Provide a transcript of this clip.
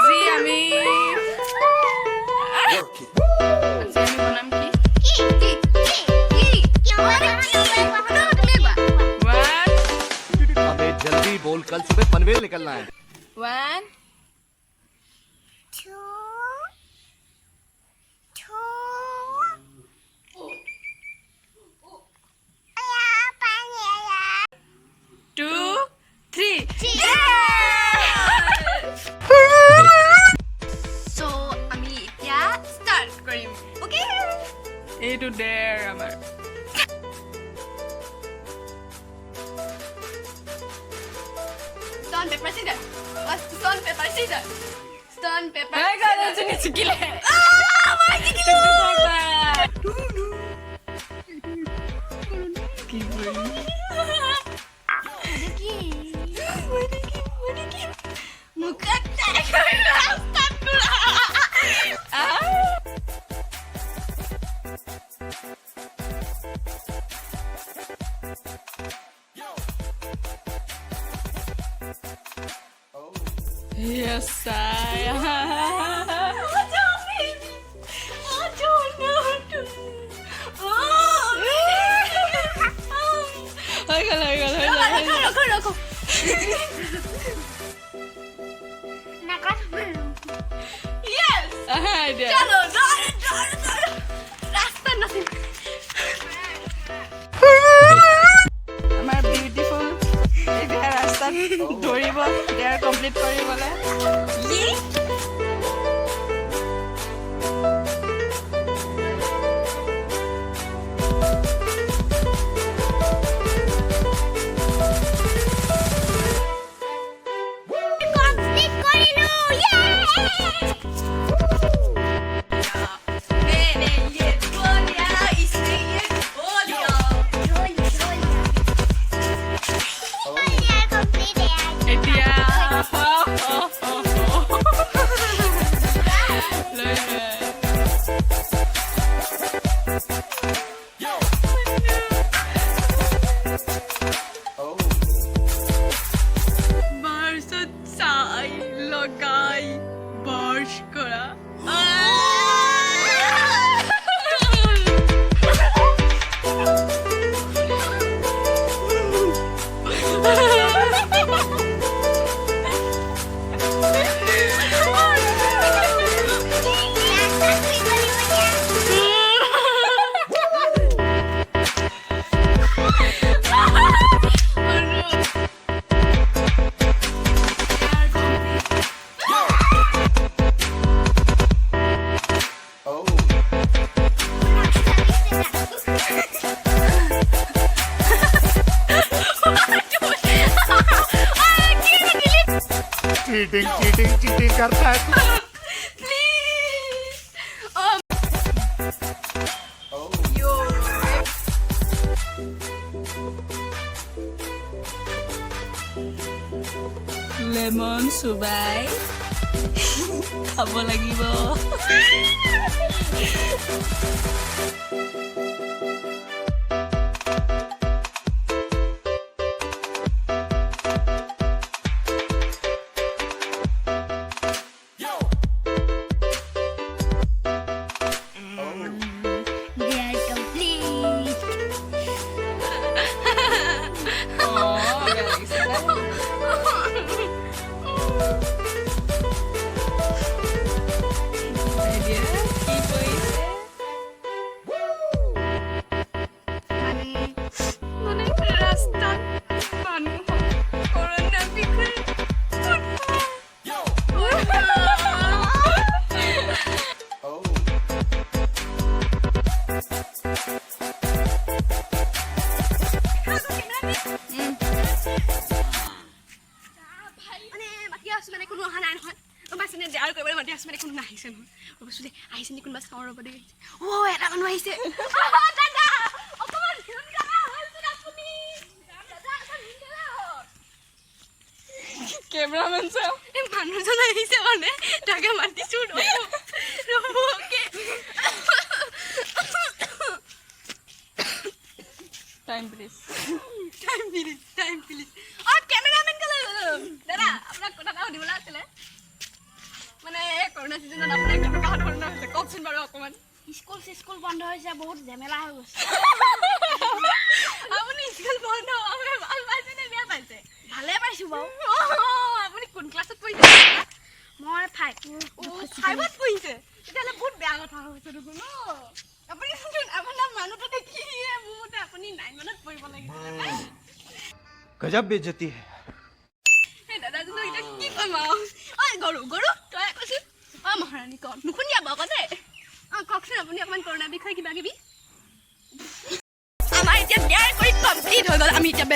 আজি আমি বনাম কি हमें जल्दी बोल कल सुबह पनवेल निकलना है 1 2 3 So আমি এতিয়া start কৰিম okay এইটো DaRe আমাৰ Stone, paper, scissors. Stone, paper, scissors. Stone, paper, scissors. My Yes, I Yes! Chalo, Rasta nothing. Our beautiful Rasta doribo, they are complete koribole. Yee! Cheating करता है Please! Lemon subai খাব লাগিব Cameraman sir, মানুষজন আহিছে মানে টাকা মাতিছো রব ওকে টাইম প্লিজ আর ক্যামেরাম্যান কে দাদা আপনার কথা নাও দিবলা চলে কৰোণা চিজনত আপোনাৰ একদম ভাল ধৰণৰ হৈছে কওকচোন বাৰু অকমান স্কুল বন্ধ হৈছে বহুত ঝেমেলা হৈ গৈছে আপুনি স্কুল বন্ধ ভাল পাইছে নে বেয়া পাইছে ভালে পাইছো বাৰু আপুনি কোন ক্লাছত পঢ়িছে মই 5ত পঢ়িছে তেতিয়াহ'লে বহুত বেয়া কথা হৈছে দেখোন ন আপুনি আপোনাৰ মানুহটো দেখিয়ে বহুত আপুনি 9ত পঢ়িব লাগিছিলে गजब बेइज्जती है এই দাদাজনক এতিয়া কি ক'ম আৰু গৰু তই কৈছো মহাৰাণী কওক নুশুনিয়া বাৰু দে কওকচোন আপুনি অকণমান কৰোণাৰ বিষয়ে কিবা কিবি আমাৰ এতিয়া DaRe কৰি কমপ্লিট হৈ গ'ল আমি এতিয়া